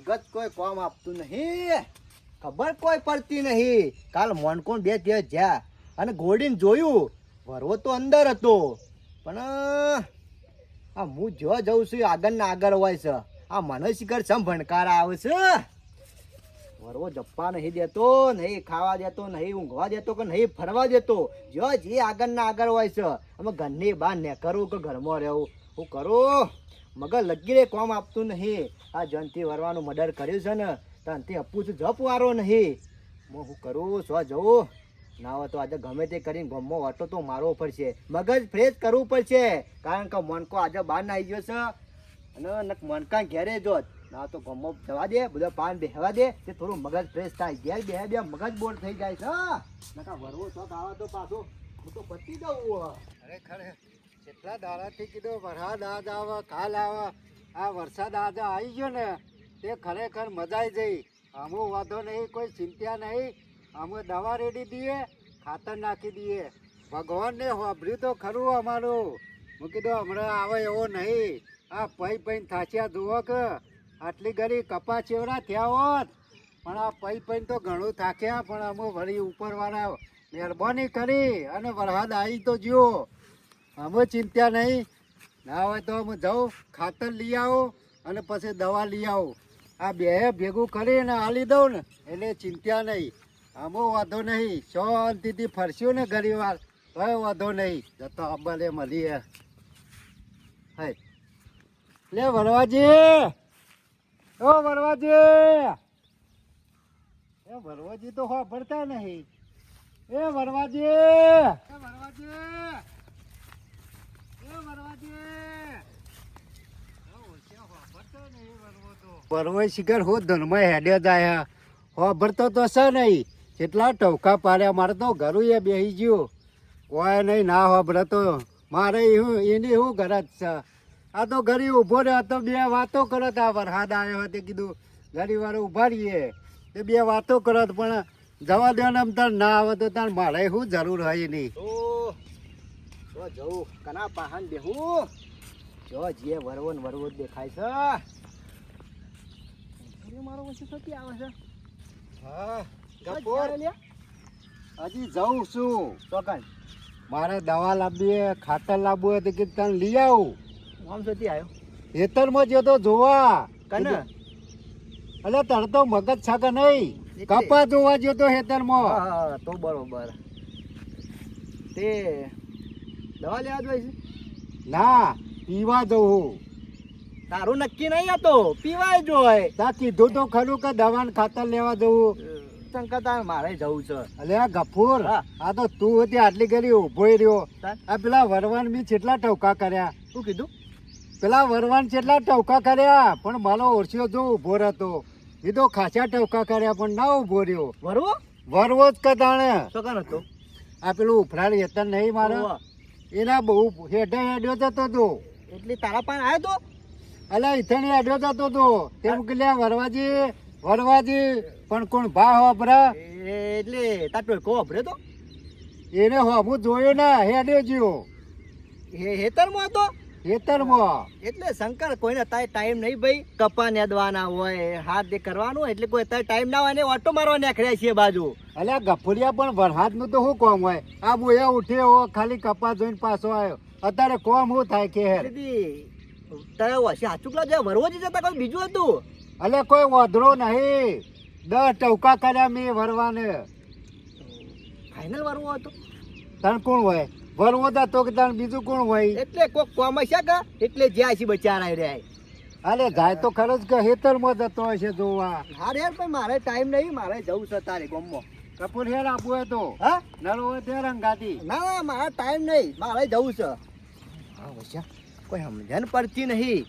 મગજ કોઈ કામ આપતું નહીં, ખબર કોઈ પડતી નહીં. કાલ મોનકોણ બે દિવસ જ્યાં અને ગોડીને જોયું, વરવો તો અંદર હતો, પણ આ હું જો જઉં છું આગળ ને આગળ હોય છે. આ મને શિખર સમ ભણકાર આવે છે. વરવો જપ્પા નહીં દેતો, નહીં ખાવા દેતો, નહીં ઊંઘવા દેતો, કે નહીં ફરવા દેતો. જો જે આગળ ને આગળ હોય છે. અમે ઘરની બહાર ને કરું કે ઘરમાં રહેવું, હું કરું મગર લગી કોમ આપતું નહીં. આ જનથી વરવાનું મર્ડર કર્યું છે ને, ત્યાંથી અપું છું જપ વારો નહીં. હું શું કરું, શું જવું? ના હોય તો આજે ગમે તે કરીને ગમો વાટો તો મારવો પડશે, મગજ ફ્રેશ કરવું પડશે. કારણ કે મનકો આજે બહાર ના આવી ગયો છે, અને મનકા ઘેરે જોત ના તો ગમો જવા દે, બધા પાન બેહવા દે, તે થોડું મગજ ફ્રેશ થાય. ઘેર બે બે મગજ બોર થઈ જાય છે. નકા વરવો શોખ આવે તો પાછો હું તો પતી જવું. ખરેખર કેટલા દાડાથી કીધું વરસાદ આજ આવે, કાલ આવે. આ વરસાદ આજે આવી ગયો ને તે ખરેખર મજા આવી જઈ. આમો વાંધો નહીં, કોઈ ચિંતા નહીં. અમે દવા રેડી દઈએ, ખાતર નાખી દઈએ. ભગવાનને હોભર્યું તો ખરું અમારું. હું કીધું હમણાં આવે એવો નહીં. આ પૈ પૈન થાચ્યા જુઓ કે આટલી ઘડી કપા ચેવડા થયા હોત, પણ આ પૈ તો ઘણું થાક્યા. પણ અમે વળી ઉપરવાળા મહેરબાની કરી અને વરસાદ આવી તો જ્યો. અમે ચિંતા નહીં. ના હોય તો અમે જાઉં ખાતર લઈ આવો અને પછી દવા લઈ આવો. આ બે ભેગું કરીને આલી દઉં ને એટલે ચિંતા નહીં. આમો વાંધો નહીં, શાંતિથી ફરશું ને ઘણી વાર કઈ વાંધો નહીં. જતો આંબાલે મળીએ. હાય લે વરવાજી, ઓ વરવાજી, એ વરવાજી તો ભરતા નહીં. એ વરવાજી, એ વરવાજી, એ વરવાજી, વરવો શિખર હું ધનમાં હેડે જાય. ભરતો તો છે નહીં. કેટલા ટવકા પાડ્યા, મારે તો ઘરું એ બેસી ગયું. કોઈ નહીં ના હોભરતો મારે એની શું ઘર જ છે. આ તો ઘરે ઊભો રહ્યો તો બે વાતો કરત. આ વરસાદ આવ્યો તે કીધું ઘણી વાર ઊભા રહીએ તે બે વાતો કરત. પણ જવા દે ને તાર ના આવે તો તાર મારે શું જરૂર હોય નહીં. તો જવું કના પાહન બેહું, જો જે વરવો ને વરવો દેખાય છે. મારો વચ્ચે થતી આવે છે. હા હજી જઉં છું. ચોકન મારે દવા લાવવી, ખાતર લાવવું હોય તો કે તને લઈ આવું. આમ સુધી આવ્યો ખેતરમાં જો તો જોવા કને. એટલે તર તો મગજ છાકે નહીં, કપા જોવા જો તો ખેતરમાં. તો બરોબર. તે દવા લેવા જોઈએ છે? ના, પીવા જવું. તારું નક્કી નહીં હતો, પીવાય જોય. તા કીધું તો ખરું કે દવા ને ખાતર લેવા જવું. શંકર મારે જવું છે. અલે આ ગફૂર, આ તો તું હતી આટલી ઘડી ઉભો રહ્યો. આ પેલા વરવાન બી કેટલા ટવકા કર્યા. શું કીધું? પેલા વરવાન કેટલા ટવકા કર્યા, પણ મારો ઓળખ્યો જો ઉભો રહેતો. એ તો ખાસા ટવકા કર્યા પણ ના ઉભો રહ્યો. વરવો વરવો જ કદાણે. શું હતો? આ પેલું ઉફરાળ હેતર નહીં મારે, એના બહુ હેઠે હેડ્યો જતો હતો. એટલે તારા પાસે આવ્યો તો? અલા ઈથણી હેડ્યો જતો હતો. તેમ કે વરવાજી વરવાજી, પણ કોણ ભા હોભરા? એટલે તાર ટોળકો હોભરે તો એને હું જોયો ના હેડ્યો જ્યો. હેતરમાં હતો? હેતરમાં. એટલે શંકર કોઈને અત્યારે ટાઈમ નહીં ભાઈ. કપા નેદવાના હોય, હાથ દે કરવાનું હોય, એટલે કોઈ અત્યારે ટાઈમ ના હોય ને ઓટો મારવા નીકળ્યા છીએ બાજુ. અલ્યા ગફુરિયા, પણ વરસાદ નું તો શું કોમ હોય? આ બોયા ઉઠ્યો ખાલી કપા જોઈને પાછો આવ્યો. અત્યારે કોમ શું થાય કે તારે સાચુકલા જે વરવો જ જતા કોઈ બીજું હતું? અલે કોઈ વધરો નહીં. 10 ટવકા કર્યા મેં વરવાને. ફાઈનલ વરવો હતો? તને કોણ હોય? વરવો તો કે તને બીજું કોણ હોય? એટલે કોક કોમ હશે કે એટલે જ્યાં છે બચારા રહ્યા. અલે જાય તો ખરો જ કે હેતરમાં જતો હશે જોવા. હા યાર, પણ મારે ટાઈમ નહીં, મારે જવું છે તારે ગમમાં. કપૂર હેર આપવું હોય તો હા નળ હોય તે રંગાતી. ના મારે ટાઈમ નહીં, મારે જવું છે. હા વચ્ચા કોઈ સમજણ પડતી નહીં.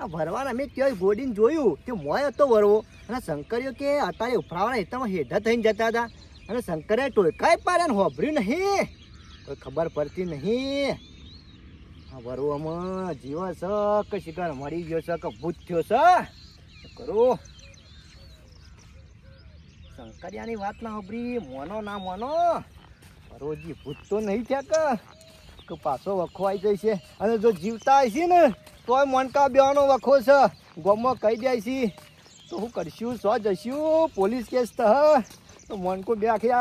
આ ભરવાના મેં ત્યાં ગોડીને જોયું તે મોય હતો વરવો. અને શંકરીઓ કે અત્યારે ઉફરાવાના હેઠળમાં હેઠા થઈને જતા હતા. અને શંકરે ટોયકાય પાડ્યા ને હોભર્યું નહીં. કોઈ ખબર પડતી નહીં. આ વરવામાં જીવ છે કે શિકાર મરી ગયો છે કે ભૂત થયો છે કરો. શંકરિયાની વાત ના હોભરી, મોનો ના મોનો. વરવજી ભૂત તો નહીં થયા કે પાછો વખો આવી જાય છે. અને જો જીવતા હશે ને તોય મોનકા બેવાનો વખો છે. ગોમમાં કહી જાય છે તો હું કરશું સો જઈશું પોલીસ કેસ તો મોનકો બે આખી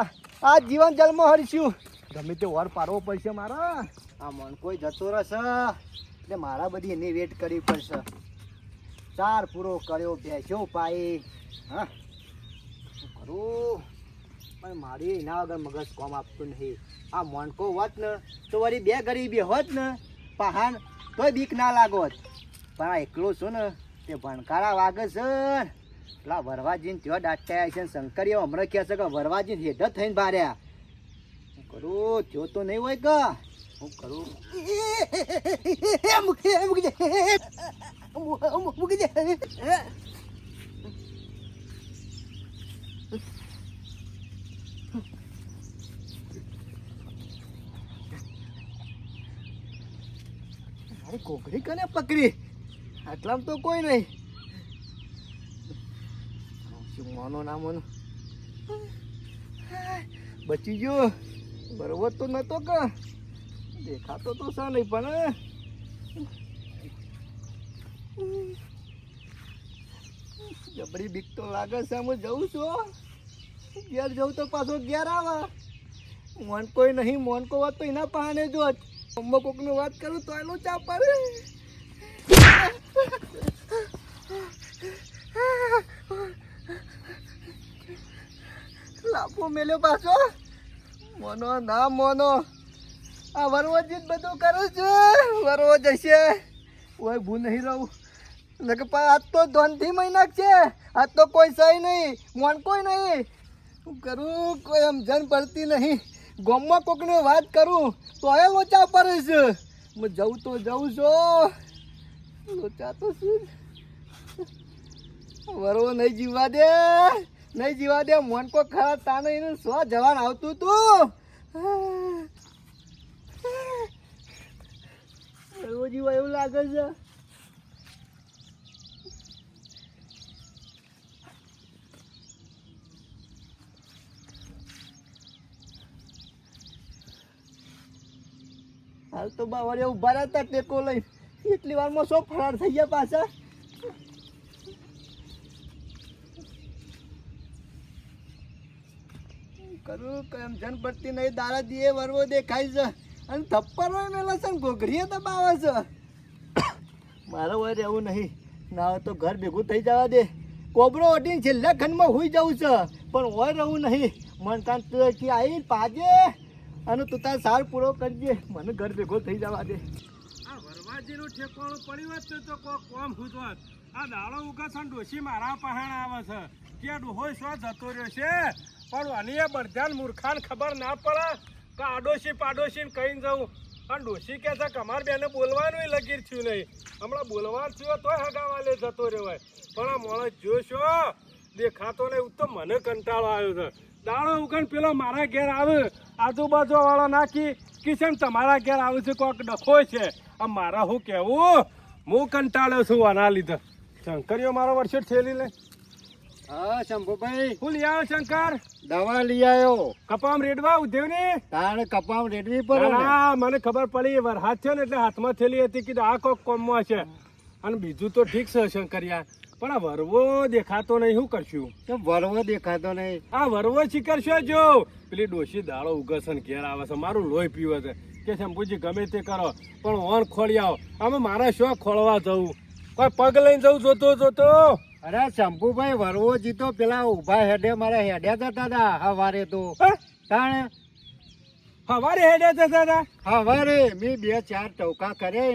આ જીવન જલમાં હરીશું ગમે તે વાર પાડવો પડશે મારા આ મોનકો જતો રહેશે એટલે મારા બધી એની વેટ કરવી પડશે ચાર પૂરો કર્યો બેસ્યો પાઈ હા શું કરું પણ મારી એના વગર મગજ કોમ આપતું નહીં આ મોનકો હોત ને તો વળી બે ગરીબી હોત ને પહાણ તોય બીક ના લાગોત પણ આ એકલો છું ને તે ભણકારા વાગે છે પેલા વરવાજીને ત્યાં દાટ્યા છે શંકરીઓ હમણાં કહે છે કે વરવાજી હેઠ થઈને બાર્યા હું કરું થયો તો નહીં હોય કે હું કરું મૂકી દે કોકડી કને પકડી આટલામાં તો કોઈ નહીં મોનો ના મોનો બચી ગયો બરોબર તો નતો કે દેખાતો તો સા નહીં પણ જબરી બીક તો લાગે છે હું જઉં છું ઘેર જવું તો પાછો ઘેર આવે મોન કોઈ નહીં મોનકો વાત તો એના પાને જો મમ્મા કોકની વાત કરું તો એનો ચા પડે લાપો મેલ્યો પાછો મોનો ના મોનો આ વરવોજી જ બધું કરું છું વરવો જશે કોઈ ભૂ નહીં રહું લગે પણ આજ તો ધોનથી મહિના છે આજ તો કોઈ સહી નહીં મોન કોઈ નહીં શું કરું કોઈ સમજણ પડતી નહીં ગામમાં કોકને વાત કરું તો એ લોચા પડે છે હું જઉં તો જઉં છું લોચા તો શું વરવો નહીં જીવવા દે નહીં જીવા દે મોન કો ખરા તાને એને સો જવાન આવતું તું વરવો જીવા એવું લાગે છે હાલ તો બાવળિયા ઉભા રહેતા ટેકો લઈ એટલી વારમાં સો ફરાર થઈ ગયા પાછા કરું કેમ જન પડતી નહીં દારા દીએ વરવો દેખાય છે અને થપ્પર હોય મેલા છે ને ઘોઘરીએ દબાવે છે મારે હોય રહેવું નહીં ના હોય તો ઘર ભેગું થઈ જવા દે કોબરો ઓઢીને છેલ્લા ખંડમાં હોઈ જવું છે પણ હોય રહેવું નહીં મન કાન તું આવી પાજે અને તું તાર સાર પૂરો કરજે મને ઘર ભેગો થઈ જવા દે આ વરવાજીનું ઠેકોણું પડ્યું હોત તો કોમ હુજવાત આ દાડો ઉગાસ ડોશી મારા પહાણ આવે છે કે ડોહો શું જતો રહ્યો છે પણ વાની બધાને મૂર્ખાને ખબર ના પડે કે આડોશી પાડોશીને કહીને જવું અને ડોશી કહે છે કે અમારે બેને બોલવાનું લગીર થયું નહીં હમણાં બોલવા થયું તોય હગાવાલે જતો રહ્યો હોય પણ આ માણસ જોશો દેખાતો નહીં તો મને કંટાળો આવ્યો છે દાડો ઉગન પેલો મારા ઘેર આવે આજુબાજુ વાળો નાખી કિશન તમારા ઘેર આવે છે કોઈક ડખો છે આ મારા શું કહેવું હું કંટાળ્યો છું આના લીધે શંકરીઓ મારો વર્ષે ઠેલી લે હા શંભુભાઈ હું લઈ આવ્યો શંકર દવા લઈ આવ્યો કપામ રેડવા ઉધેવ ને તારે કપામ રેડવી પડે ને હા મને ખબર પડી વરસાદ થયો ને એટલે હાથમાં થેલી હતી કીધું આ કોક કોમમાં છે અને બીજું તો ઠીક છે શંકરિયા પણ આ વરવો દેખાતો નહીં શું કરશું કેમ વરવો દેખાતો નહીં આ વરવો શીખરશો જો પેલી ડોશી દાડો ઉગસ ને ઘેર આવે છે મારું લોહી પીવે છે કે શંભુજી ગમે તે કરો પણ ઓન ખોળી આવો અમે મારા શો ખોળવા જવું કોઈ પગ લઈને જવું જોતો અરે શંભુભાઈ વરવો જીતો પેલા ઉભા હેડે મારા હેડ્યા જતા હતા હવારે તો તાણે હવારે હેડે જતા હતા હવારે મેં 2-4 ટોકા કરે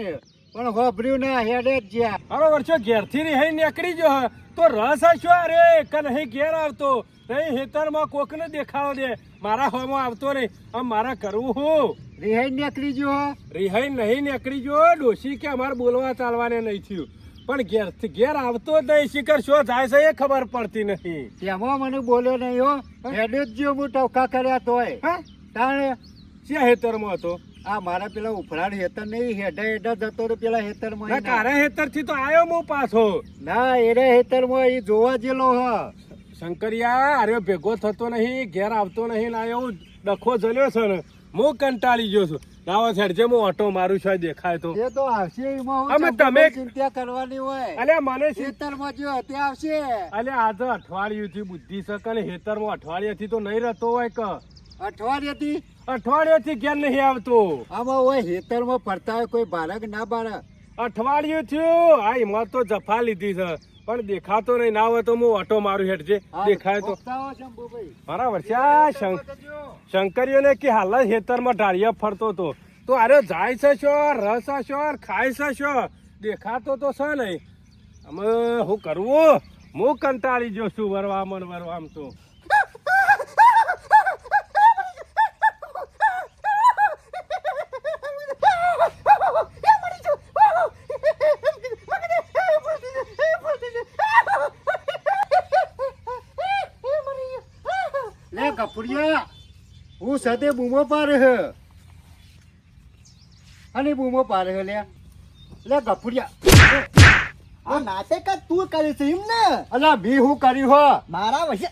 પણ હોભર્યું ના હેડે જ જ્યાં હવે વર્ષો ઘેરથી રહી નીકળી જો તો રસ હશો અરે કે નહીં ઘેર આવતો નહીં હેતરમાં કોકને દેખાડો દે મારા હોમાં આવતો નહીં આમ મારા કરવું હું રિહાઈ નીકળી ગયો રિહાઈ નહીં નીકળી જો ડોશી કે અમારે બોલવા ચાલવાને નહીં થયું પણ ઘેર આવતો જ નહીં શિખર શું થાય છે એ ખબર પડતી નથી તેમાં મને બોલ્યો નહીં હો હેડે જ જ્યો હું ટોકા કર્યા તોય તાણે ક્યાં હેતરમાં હતો આ મારા પેલા ઉફરાડ હેતર નહીં હેડા જતો તો પેલા હેતર માં કારા હેતર થી તો આવ્યો હું પાછો ના એરે હેતર માં એ જોવા જેલો હ શંકરિયા અરે ભેગો થતો નહીં ઘેર આવતો નહીં ના એવું ડખો જલ્યો છે ને હું કંટાળી ગયો છું લાવો છેડજે હું ઓટો મારું છું દેખાય તો એ તો આવશે એમાં હું અમે ચંપુભાઈ તમે- ચિંતા કરવાની હોય અલ્યા મને ખેતરમાં જો તે આવશે અલ્યા આ તો અઠવાડિયું થી બુદ્ધિ છે કે હેતરમાં અઠવાડિયાથી તો નહીં રહેતો હોય કે અઠવાડિયેથી અઠવાડિયાથી ક્યાં નહીં આવતો આમાં હોય ખેતરમાં ફરતા હોય કોઈ બાળક ના બાળક અઠવાડિયું થયું આ એમાં તો જફા લીધી છે પણ દેખાતો નહીં ના હોય તો હું ઓટો મારું હેઠ છે દેખાય તો પોપટાઓ શંભુભાઈ. બરાબર છે આ શંકરીઓને કે હાલ જ હેતરમાં ઢાળિયા ફરતો હતો તો અરે જાય છે શોર રસ શોર ખાય છે શોર દેખાતો તો છે નહીં અમે શું કરવું હું કંટાળી ગયો છું વરવામ તો લે કપડિયા હું સદે બૂમો પાડે હે અને બૂમો પાડે હે લે કપડિયા આ નાટક જ તું કરે છે એમ ને અલા ભી હું કર્યું હો મારા વશે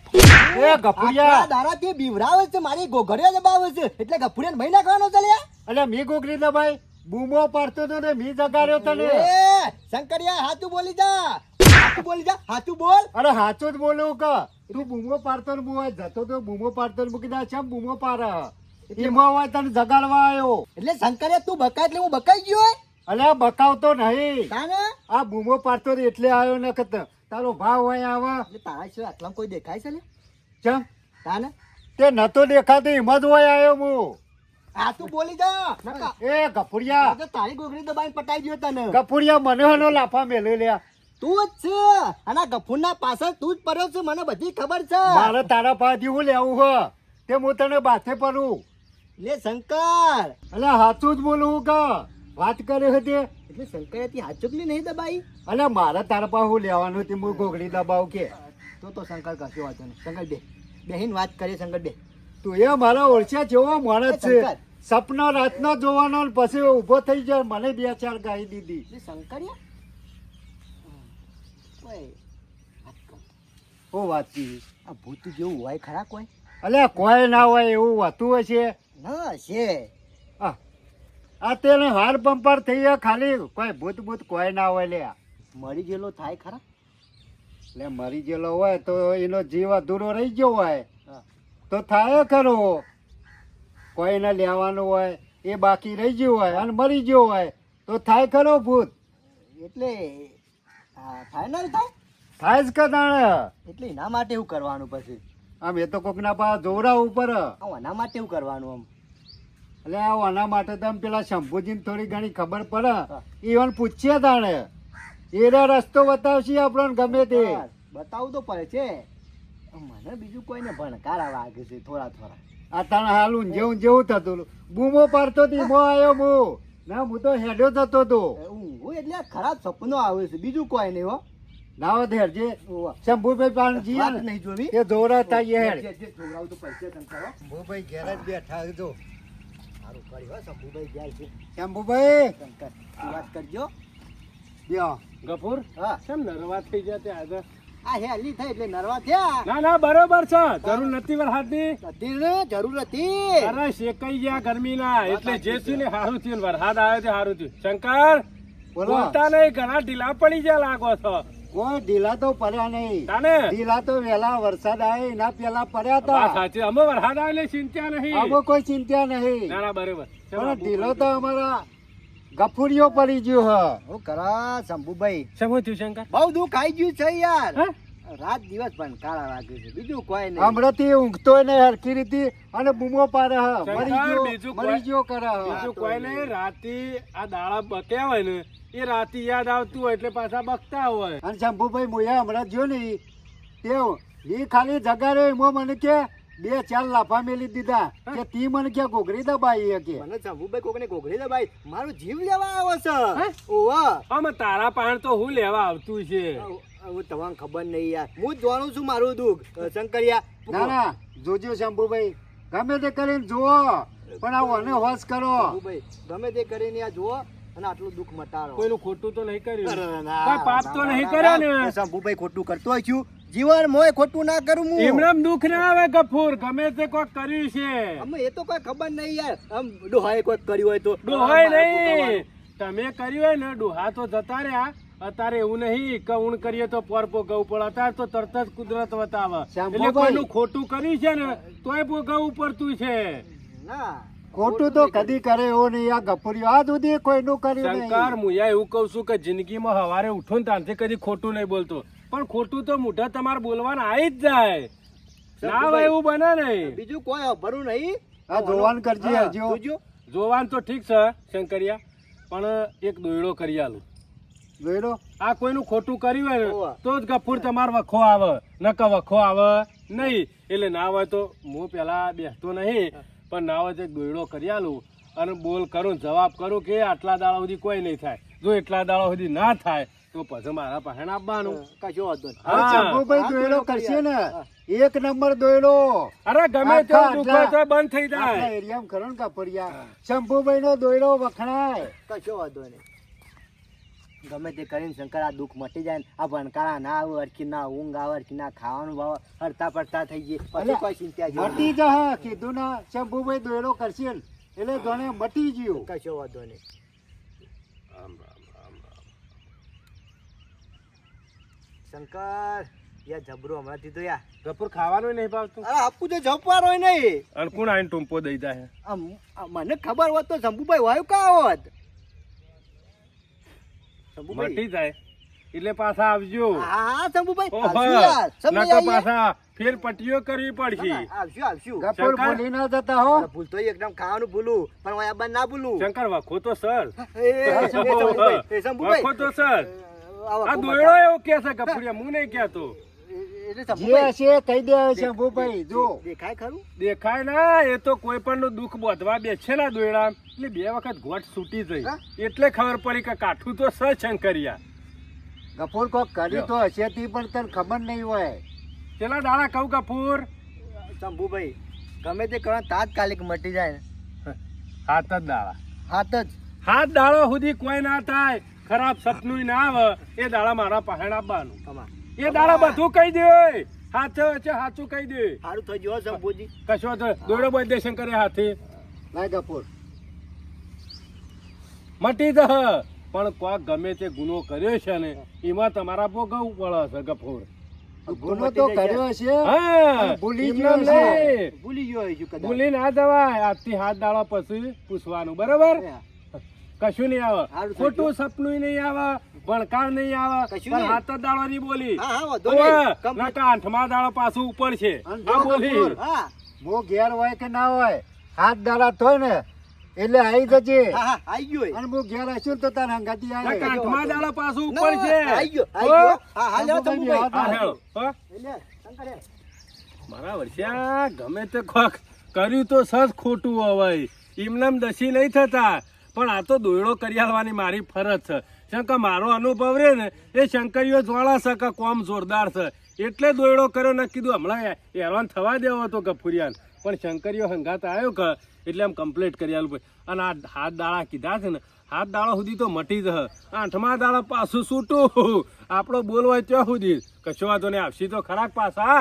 એ ગફુરિયા દારાથી બીવરાવે છે મારી ગોઘડિયા દબાવે છે એટલે ગફુરિયાને મહી નાખવાનો ચાલ્યા અલે મી ગોગરી દે ભાઈ બૂમો પાડતો તો ને મી જગાડ્યો તને એ શંકરિયા હાચું બોલી જા હાચું બોલ અરે હાચું જ બોલું કે તું બૂમો પાડતો ને બુઆ જતો તો બૂમો પાડતો ને મૂકી દે ચમ બૂમો પાડે એમાં હોય તને જગાડવા આવ્યો એટલે શંકરિયા તું બકા એટલે હું બકાઈ ગયો હોય અલે બકાવતો નહીં તાને આ બૂમો પાડતો ને એટલે આવ્યો ને કે તારો ભાવ હોય આવે એટલે તારા સિવાય આટલામાં કોઈ દેખાય છે લે ચમ તાને તે નતો દેખાતો એમાં જ હોય આવ્યો હું હાચું બોલી જા નકા એ ગફુરિયા તો તારી ગોગડી દબાઈને પટાઈ ગયો તને ગફુરિયા મને હનો લાફા મેલે લ્યા તું જ છે અને ગફુરના પાછળ તું જ પડ્યો છે મને બધી ખબર છે મારે તારા પાસેથી હું લેવું હો તે હું તને બાથે પડું લે શંકર અલે હાચું જ બોલું હું કે વાત કરે હતી એટલે શંકરિયાથી હાચુકલી નહીં દબાઈ અલે મારે તારા પાસે હું લેવાનું હતી હું ગોગડી દબાવ કે તો શંકર કશો વાંધો નહીં શંકર બેહીન વાત કરીએ શંકર બે તું એ મારા ઓળખ્યા જેવો માણસ છે શંકર. સપનો રાતનો જોવાનો ને પછી ઊભો થઈ જાય મને બે ચાર ગાઈ દીધી એટલે શંકરિયા ઓય વાત કર હું વાત કરી આ ભૂત જેવું હોય ખરા કોઈ અલે કોઈ ના હોય એવું હોતું હશે ના છે આ તેને હાર પંપર થઈ ગયા ખાલી કોઈ ભૂત ભૂત કોઈ ના હોય લે મરી ગયેલો થાય ખરા એટલે મરી ગયેલો હોય તો એનો જીવ અધૂરો રહી ગયો હોય હા. તો થાય ખરો કોઈને લેવાનું હોય એ બાકી રહી ગયું હોય અને મરી ગયો હોય તો થાય ખરો ભૂત એટલે ફાઇનલ થાય થાય જ કદાણ એટલે એના માટે એવું કરવાનું પછી આમ એ તો કોકના પાસે જોરા ઉપર આના માટે એવું કરવાનું આમ એટલે આના માટે તો આમ પેલા શંભુજીને થોડી ઘણી ખબર પડે ઈવન પૂછીએ તાણે એનો રસ્તો બતાવશે આપણને ગમે તે બતાવવું તો પડે છે મને બીજું કોઈને ભણકારા વાગે છે થોડા થોડા આ તાણે હાલ ઊંઝે જેવું થતું બૂમો પાડતો હતી મો આવ્યો હું ના હું તો હેડ્યો થતો હતો હું એટલે આ ખરાબ સપનો આવે છે બીજું કોઈ નહીં હો નાવ હેડજે શંભુભાઈ પાસે જઈએ વાત ને નહીં જોવી એ જોરા થાય હેડ છોકરાઓ તો પૈસે શંકર હો. શંભુભાઈ ઘેર જ બેઠા જો સારું કર્યું હો શંભુભાઈ જાય છે શંભુભાઈ શંકર તું વાત કરજો બ્યો ગફુર હા કેમ નરવા થઈ ગયા તે આગળ આ હેલી થઈ એટલે નરવા થયા ના ના બરોબર છે જરૂર નથી વરસાદની હતી ને જરૂર હતી અરે શેકાઈ ગયા ગરમીના એટલે જે થયું ને સારું થયું ને વરસાદ આવ્યો તે સારું થયું શંકર બોલો બોલતા નહીં ઘણા ઢીલા પડી ગયા લાગો છો કોઈ ઢીલા તો પડ્યા નહીં તાને ઢીલા તો વહેલા વરસાદ આવે એના પેલા પડ્યા વાત હતા સાચી અમે વરસાદ આવે એટલે ચિંતા નહીં આમાં કોઈ ચિંતા નહીં ના ના બરોબર પણ ઢીલો તો અમારા ગફુરીઓ પડી ગયો હ હું કરા શંભુભાઈ શું થયું શંકર બહુ દુઃખ આવી ગયું છે યાર હે? રાત દિવસ પણ કાળા વાગે છે બીજું કોઈ નહીં હમણાંથી ઊંઘતો નહીં હરખી રીતે અને બૂમો પાડે હ શંકર, બીજું મરી ગયો કરે હ બીજું કોઈ નહીં રાતે આ દાડા બક્યા હોય ને એ રાતે યાદ આવતું હોય એટલે પાછા બકતા હોય અને શંભુભાઈ મોયા હમણાં જો ને તે એ ખાલી જગાડે એમાં મને કે બે ચાર લાફા મેલી દીધા કે તી મને કે ઘોઘરી દબાઈ કે મને શંભુભાઈ કોકને ઘોઘરી દે ભાઈ મારો જીવ લેવા આવે છે હે? ઓવા આમાં તારા પાણ તો હું લેવા આવતું છે હવે તમને ખબર નહીં યાર હું જ જાણું છું મારું દુઃખ શંકરિયા ના ના જોજો શંભુભાઈ ગમે તે કરીને જુઓ પણ આ ઓને હોશ કરો શંભુભાઈ ગમે તે કરીને આ જુઓ અને આટલું દુઃખ મટાડો. કોઈનું ખોટું તો નહીં કર્યું અરે ના, કોઈ પાપ તો ના, નહીં ના, કર્યો ના. ને શંભુભાઈ ખોટું કરતો હોય છું જીવન મોય ખોટું ના કરું હું. એમને દુઃખ ના આવે ગફૂર ગમે તે કોઈ કર્યું છે અમે એ તો કોઈ ખબર નહીં યાર આમ ડોહાએ કોઈ કર્યું હોય તો ડોહાય નહીં તમે કર્યું હોય ને ડોહા તો જતા રહ્યા અત્યારે એવું નહીં કે ઊણ કરીએ તો પર ભોગવવું પડે અત્યારે તો તરત જ કુદરત બતાવે શાંભુભાઈ. એટલે કોઈનું ખોટું કર્યું છે ને તોય ભોગવવું પડતું છે ના ખોટું તો કદી કરે એવો નહીં આ ગફુરિયો આજ સુધી કોઈનું કર્યું શંકર નહીં. મુયા એવું કહું છું કે જિંદગીમાં સવારે ઉઠો ને ત્યાંથી કદી ખોટું નહીં બોલતો પણ ખોટું તો મોઢા તમારે બોલવાના આવી જ જાય ના આવે એવું બને નહીં બીજું કોઈ ભરું નહીં. આ જોવાન કરજે હા, હજુ. જોજો. જોવાનું તો ઠીક છે શંકરિયા પણ એક દોયડો કરી આલું જોઈલો આ કોઈનું ખોટું કર્યું હોય ને હોવે. તો જ ગફૂર તમારો વખો આવે નકર વખો આવે નહીં એટલે ના હોય તો હું પેલા બેસતો નહીં પણ ના હોય તો એક દોયડો કરી આલું અને બોલ કરું જવાબ કરું કે આટલા દાડા સુધી કોઈ નહીં થાય જો એટલા દાડા સુધી ના થાય તો પછી મારા પાસે આપવાનું કશો વાંધો નહીં. હા. શંભુભાઈ દોયલો કરશે ને એક નંબર દોયલો અરે ગમે તે આખા દુઃખ હોય તો બંધ થઈ આપણા જાય એરિયામાં ખરો ને કાપડિયા શંભુભાઈ નો દોયલો વખણાય. કશો વાંધો નહીં. ગમે તે કરીને શંકર આ દુઃખ મટી જાય ને આ ભણકારા ના આવે અરખી ના ઊંઘ આવે અરખી ના ખાવાનું ભાવ હરતા પડતા થઈ જાય પછી અલ્યા, કોઈ ચિંતા જેવું મટી જા કીધું ના શંભુભાઈ દોયલો કરશે ને એટલે જોને મટી ગયું. નહીં. કશો વાંધો નહીં. શંકર યાર જબરો હમણાં દીધો યાર. ગફૂર ખાવાનું નહીં ભાવતું અરે આપું તો જપવાર હોય નહીં. અને કોણ આવીને ટૂંપો દઈ જાય મને ખબર હોત તો શંભુભાઈ વાયુ કા હોત. શંભુભાઈ મટી જાય એટલે પાછા આવજો હા શંભુભાઈ ઓહો, આવશું યાર. સમય નકર આવીએ. પાછા ફેર પટ્ટીઓ કરવી પડશે આવશું આવશું. ગફુર શંકર. ભૂલી ના જતા હો. ભૂલતો એકદમ ખાવાનું ભૂલું પણ વાયા બંધ ના ભૂલું. શંકર વખો તો સર શંભુભાઈ વખો તો સર આવો આ ખૂબ દોયડો એવું કે છે ગફુરિયા હું નહીં કહેતો એટલે જે શંભુભાઈ હશે કહી દે શંભુભાઈ જો દેખાય ખરું. દેખાય ના એ તો કોઈ પણ નું દુઃખ બોધવા બેસે ના દોયડા એટલે બે વખત ઘોટ છૂટી જઈ હા? એટલે ખબર પડી કે કાઠું તો સ શંકરિયા ગફુર કોક કરી તો હશે તી પણ તને ખબર નહીં હોય. પેલા દાડા કહું ગફૂર શંભુભાઈ ગમે તે કરો તાત્કાલિક મટી જાય ને હાથ જ દાડા હાથ જ હાથ દાડો સુધી કોઈ ના થાય ખરાબ સપનું ના આવે એ દાડા મારા પહેણ આપવાનું કમા એ દાડા બધું કહી દે હાથે છે સાચું કહી દે સારું થઈ ગયું હો શંભુજી. કશો તો દોયડો બધે શંકરે હાથે ના ગફુર મટી જહ પણ કોક ગમે તે ગુનો કર્યો છે ને એમાં તમારા ભોગવવું પડે છે ગફૂર ગુનો તો કર્યો હશે હા પણ ભૂલી એમને ગયો છે. નહીં. ભૂલી ગયો હજુ કદાચ. ભૂલી ના જવાય આજથી હાથ દાડા પછી પૂછવાનું બરાબર કશું નહીં આવે સારું થઈ ખોટું સપનું નહીં આવે ભણકાર નહીં આવે કશું પણ નહીં. હાથ જ દાડો નહીં બોલી હા હા વાંધો નહીં. ઓવે, Complete. નકા આઠમા દાડો પાછું ઉપર છે અને આ જો બોલી ગફુર, હા મો ઘેર હોય કે ના હોય હાથ દાડા થોય ને એટલે આવી જજે હા હા આઈ ગયો એ. અને હું ઘેર હશું ને તો તારે હંગાતી નકા આવે આઠમા દાડો પાછું ના, ઉપર છે આઈ ગયો આઈ ગયો. હા હા લ્યો શંભુભાઈ શંભુભાઈ. હા, હેળો. હો? એટલે શંકરે મારા વર્ષિયા ગમે તે કોક કર્યું તો સજ ખોટું હોય એમનામ દસી નહીં થતા પણ આ તો દોયડો કરી આલવાની મારી ફરજ છે શંકર મારો અનુભવ રે ને એ શંકરીઓ જ્વાળા છે કે કોમ જોરદાર છે એટલે દોયડો કર્યો ને કીધું હમણાં હેરાન થવા દેવો હતો ગફુરિયાન પણ શંકરીઓ હંગાત આવ્યો કે એટલે આમ કમ્પ્લીટ કરી આલું ભાઈ અને આ હાથ દાડા કીધા છે ને હાથ દાડા સુધી તો મટી જશે આઠમા દાડા પાછું છૂટું આપણો બોલ હોય ત્યાં સુધી કશો વાંધો નહીં આવશી તો ખરાક પાછા